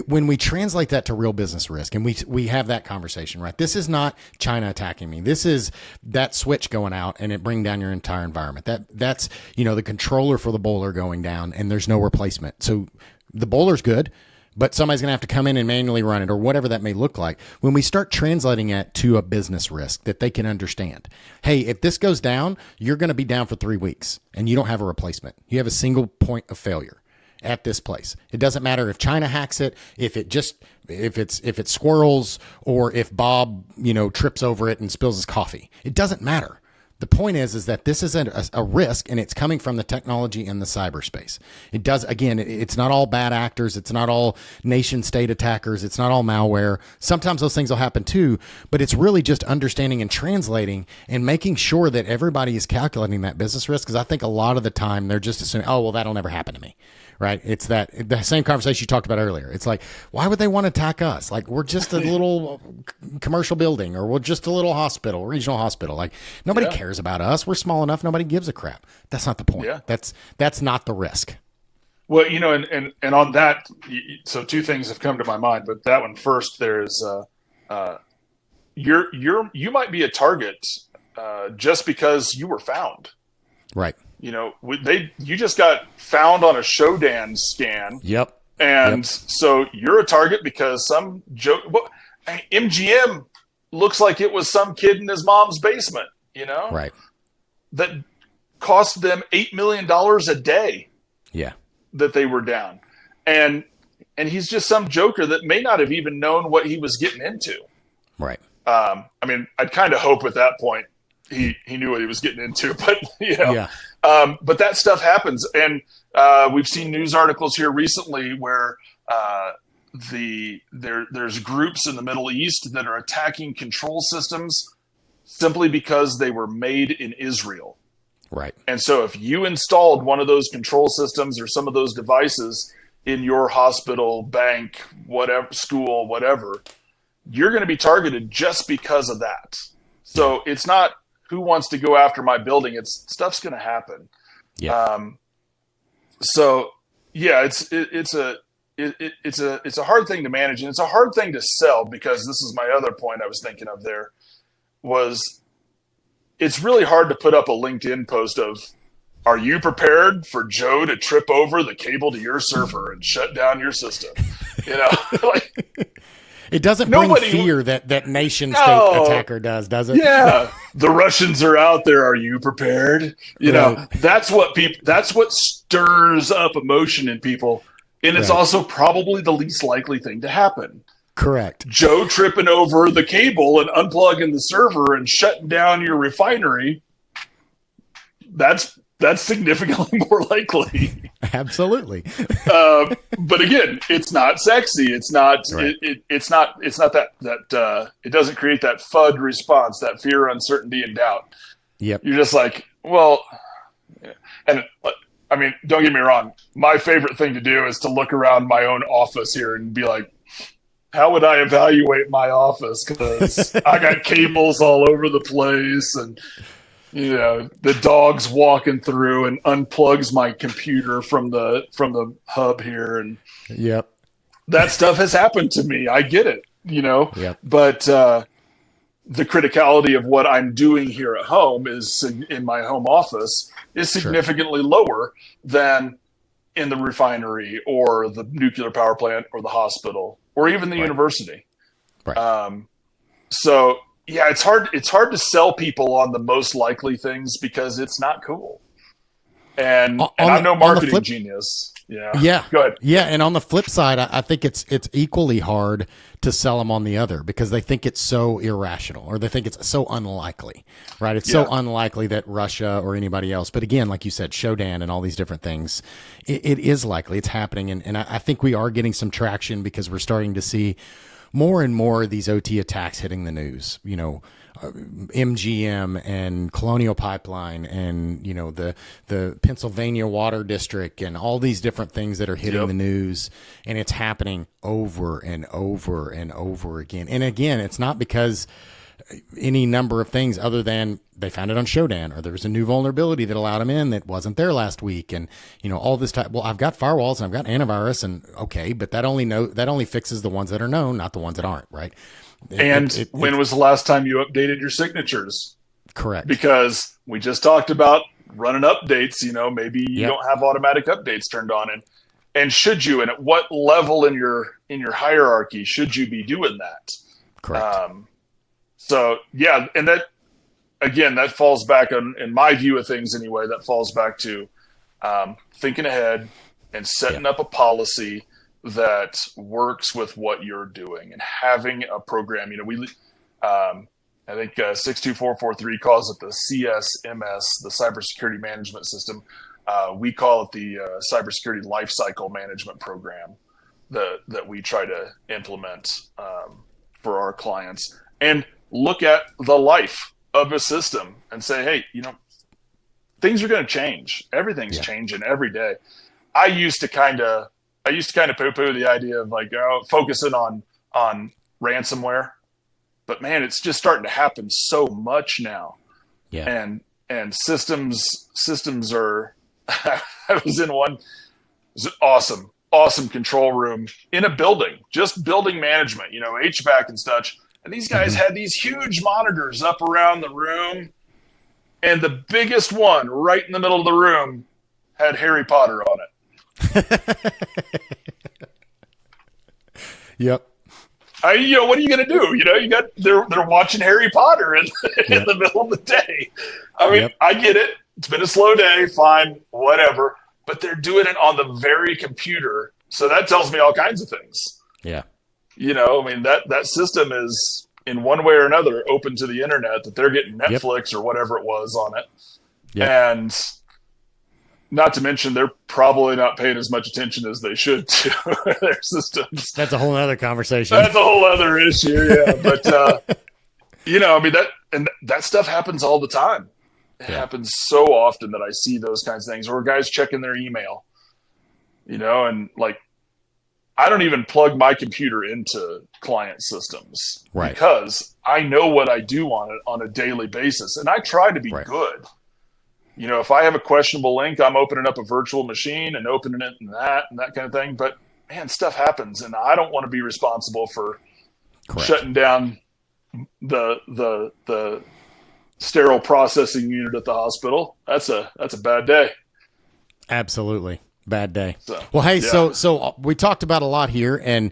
when we translate that to real business risk and we have that conversation, right? This is not China attacking me. This is that switch going out and it bring down your entire environment. That's, the controller for the boiler going down and there's no replacement. So the boiler's good, but somebody's going to have to come in and manually run it or whatever that may look like. When we start translating it to a business risk that they can understand, hey, if this goes down, you're going to be down for 3 weeks and you don't have a replacement. You have a single point of failure at this place. It doesn't matter if China hacks it, if it's squirrels or if Bob, trips over it and spills his coffee. It doesn't matter. The point is that this is a risk and it's coming from the technology and the cyberspace. It does, again, it's not all bad actors. It's not all nation state attackers. It's not all malware. Sometimes those things will happen too, but it's really just understanding and translating and making sure that everybody is calculating that business risk. Cause I think a lot of the time they're just assuming, oh, well, that'll never happen to me. Right. It's the same conversation you talked about earlier. It's like, why would they want to attack us? Like we're just a little commercial building or we're just a little hospital, regional hospital. Like nobody cares about us. We're small enough. Nobody gives a crap. That's not the point. Yeah. That's not the risk. Well, and on that, so two things have come to my mind, but that one first, there's, you might be a target, just because you were found. Right. You just got found on a Shodan scan. Yep. And so you're a target because some joke. Well, MGM looks like it was some kid in his mom's basement, Right. That cost them $8 million a day. Yeah. That they were down. And he's just some joker that may not have even known what he was getting into. Right. I'd kind of hope at that point he knew what he was getting into, but Yeah. But that stuff happens, and we've seen news articles here recently where there's groups in the Middle East that are attacking control systems simply because they were made in Israel. Right. And so if you installed one of those control systems or some of those devices in your hospital, bank, whatever, school, whatever, you're going to be targeted just because of that. So it's not who wants to go after my building. It's stuff's going to happen. Yeah. So yeah, it's a hard thing to manage, and it's a hard thing to sell, because this is my other point I was thinking of there was it's really hard to put up a LinkedIn post of, are you prepared for Joe to trip over the cable to your server and shut down your system? Like, it doesn't bring fear that nation state attacker does it? Yeah. The Russians are out there. Are you prepared? That's what stirs up emotion in people. And it's also probably the least likely thing to happen. Correct. Joe tripping over the cable and unplugging the server and shutting down your refinery. That's significantly more likely. Absolutely. But again, it's not sexy. It's not. Right. It's not that. It doesn't create that FUD response, that fear, uncertainty, and doubt. Yep. You're just like, well, and don't get me wrong. My favorite thing to do is to look around my own office here and be like, how would I evaluate my office? Because I got cables all over the place, and the dog's walking through and unplugs my computer from the hub here, and yep, that stuff has happened to me. I get it, Yep. But the criticality of what I'm doing here at home is in my home office is significantly lower than in the refinery or the nuclear power plant or the hospital or even the university. Right. So yeah, it's hard to sell people on the most likely things because it's not cool. And I'm no marketing genius. Yeah. Go ahead. Yeah. And on the flip side, I think it's equally hard to sell them on the other because they think it's so irrational or they think it's so unlikely, right? It's so unlikely that Russia or anybody else. But again, like you said, Shodan and all these different things, it is likely it's happening. And I think we are getting some traction because we're starting to see more and more of these OT attacks hitting the news, MGM and Colonial Pipeline and, the Pennsylvania Water District and all these different things that are hitting the news, and it's happening over and over and over again. And again, it's not because any number of things other than they found it on Shodan or there was a new vulnerability that allowed them in that wasn't there last week. And, all this time, well, I've got firewalls and I've got antivirus and okay, but that only fixes the ones that are known, not the ones that aren't, right? And when was the last time you updated your signatures? Correct. Because we just talked about running updates, maybe you don't have automatic updates turned on, and should you, and at what level in your hierarchy should you be doing that? Correct. So yeah, and that again, that falls back on, in my view of things anyway, that falls back to thinking ahead and setting up a policy that works with what you're doing and having a program. I think 62443 calls it the CSMS, the Cybersecurity Management System. We call it the Cybersecurity Lifecycle Management Program that we try to implement for our clients, and look at the life of a system and say, hey, things are going to change. Everything's changing every day. I used to kind of poo-poo the idea of focusing on ransomware, but man, it's just starting to happen so much now. Yeah. And systems are. I was in one. It was an awesome control room in a building, just building management, HVAC and such. And these guys had these huge monitors up around the room, and the biggest one right in the middle of the room had Harry Potter on it. Yep. What are you going to do? They're watching Harry Potter in the middle of the day. I mean, I get it. It's been a slow day. Fine, whatever. But they're doing it on the very computer. So that tells me all kinds of things. Yeah. That system is in one way or another open to the internet, that they're getting Netflix or whatever it was on it. Yep. And not to mention, they're probably not paying as much attention as they should to their systems. That's a whole other conversation. That's a whole other issue, yeah. But, that stuff happens all the time. It happens so often that I see those kinds of things, or guys checking their email, and I don't even plug my computer into client systems, right? Because I know what I do on it on a daily basis, and I try to be good. If I have a questionable link, I'm opening up a virtual machine and opening it and that kind of thing. But man, stuff happens, and I don't want to be responsible for shutting down the sterile processing unit at the hospital. That's a bad day. Absolutely. Bad day. So we talked about a lot here, and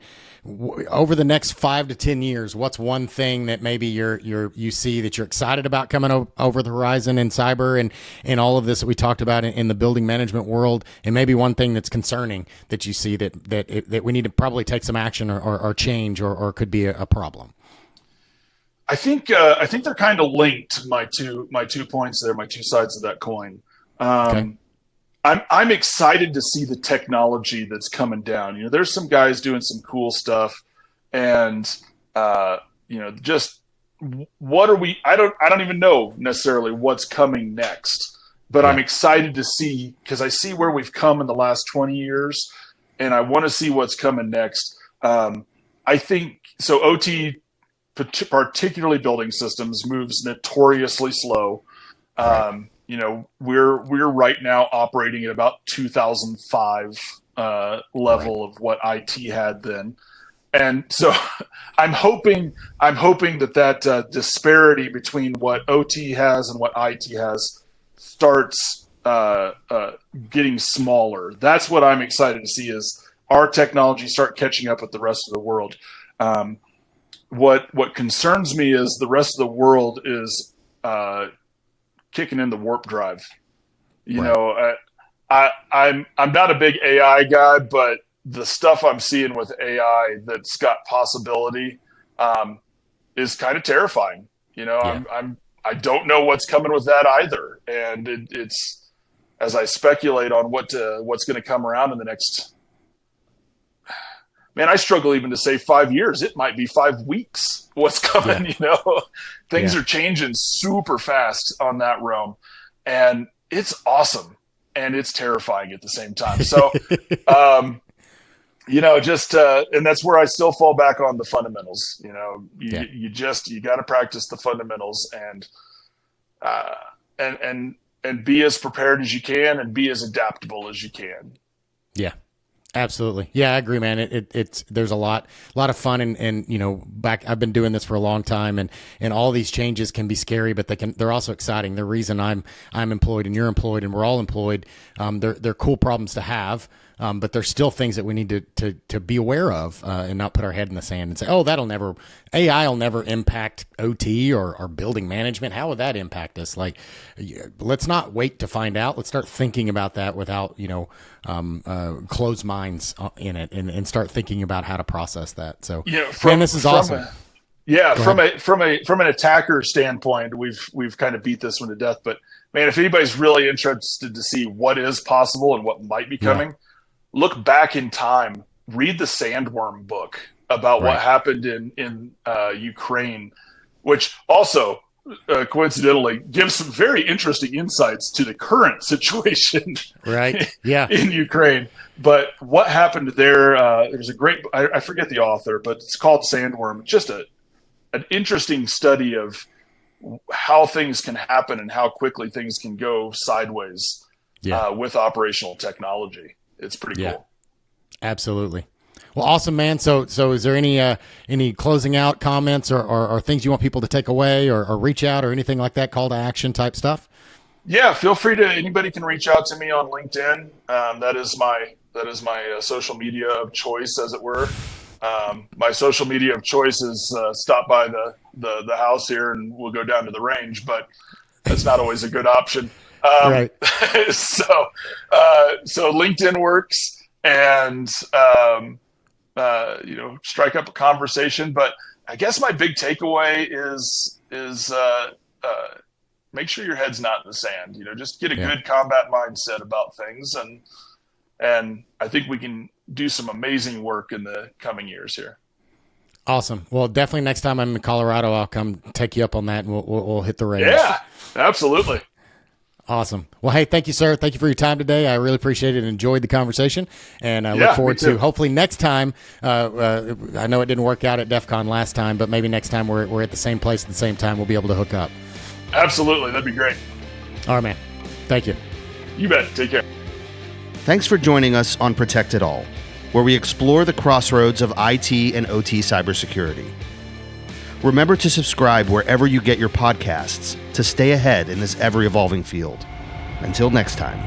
over the next 5 to 10 years, what's one thing that maybe you see that you're excited about coming over the horizon in cyber and all of this that we talked about in the building management world, and maybe one thing that's concerning that you see that we need to probably take some action or change or could be a problem? I think they're kind of linked. My two points there, my two sides of that coin. Okay. I'm excited to see the technology that's coming down. There's some guys doing some cool stuff, and just what are we? I don't even know necessarily what's coming next, but I'm excited to see, because I see where we've come in the last 20 years, and I want to see what's coming next. I think so. OT, particularly building systems, moves notoriously slow. Right. We're right now operating at about 2005 level of what IT had then. And so I'm hoping that disparity between what OT has and what IT has starts getting smaller. That's what I'm excited to see, is our technology start catching up with the rest of the world. What concerns me is the rest of the world is kicking in the warp drive. You Right. know, I'm not a big AI guy, but the stuff I'm seeing with AI that's got possibility is kind of terrifying. You know, Yeah. I don't know what's coming with that either, and it's, as I speculate on what's going to come around in the next. Man, I struggle even to say 5 years. It might be 5 weeks. What's coming? Yeah. You know, things Yeah. are changing super fast on that realm, and it's awesome and it's terrifying at the same time. So, you know, just and that's where I still fall back on the fundamentals. You know, Yeah. you got to practice the fundamentals and uh, and be as prepared as you can and be as adaptable as you can. Yeah. Absolutely. Yeah, I agree, man. It's there's a lot of fun and you know, I've been doing this for a long time and all these changes can be scary, but they're also exciting. The reason I'm employed and you're employed and we're all employed, they're cool problems to have. But there's still things that we need to be aware of and not put our head in the sand and say, oh, AI will never impact OT or building management. How would that impact us? Like, let's not wait to find out. Let's start thinking about that without, you know, closed minds in it and start thinking about how to process that. So, Yeah, man, this is awesome. From an attacker standpoint, we've kind of beat this one to death. But man, if anybody's really interested to see what is possible and what might be coming, look back in time, read the Sandworm book about what happened in Ukraine, which also coincidentally gives some very interesting insights to the current situation Right. Yeah. in Ukraine. But what happened there, there's a great, I forget the author, but it's called Sandworm. Just an interesting study of how things can happen and how quickly things can go sideways with operational technology. It's pretty cool. Absolutely. Well, awesome, man. So is there any closing out comments or things you want people to take away or reach out or anything like that, call to action type stuff? Yeah, feel free to, anybody can reach out to me on LinkedIn. That is my social media of choice, as it were. My social media of choice is stop by the house here and we'll go down to the range, but that's not always a good option. Right. So LinkedIn works, and you know, strike up a conversation. But I guess my big takeaway is make sure your head's not in the sand. You know, just get a good combat mindset about things, and I think we can do some amazing work in the coming years here. Awesome. Well, definitely next time I'm in Colorado, I'll come take you up on that, and we'll hit the range. Yeah, absolutely. Awesome. Well, hey, thank you, sir. Thank you for your time today. I really appreciate it and enjoyed the conversation. And I look forward to hopefully next time. I know it didn't work out at DEF CON last time, but maybe next time we're at the same place at the same time, we'll be able to hook up. Absolutely. That'd be great. All right, man. Thank you. You bet. Take care. Thanks for joining us on Protect It All, where we explore the crossroads of IT and OT cybersecurity. Remember to subscribe wherever you get your podcasts to stay ahead in this ever-evolving field. Until next time.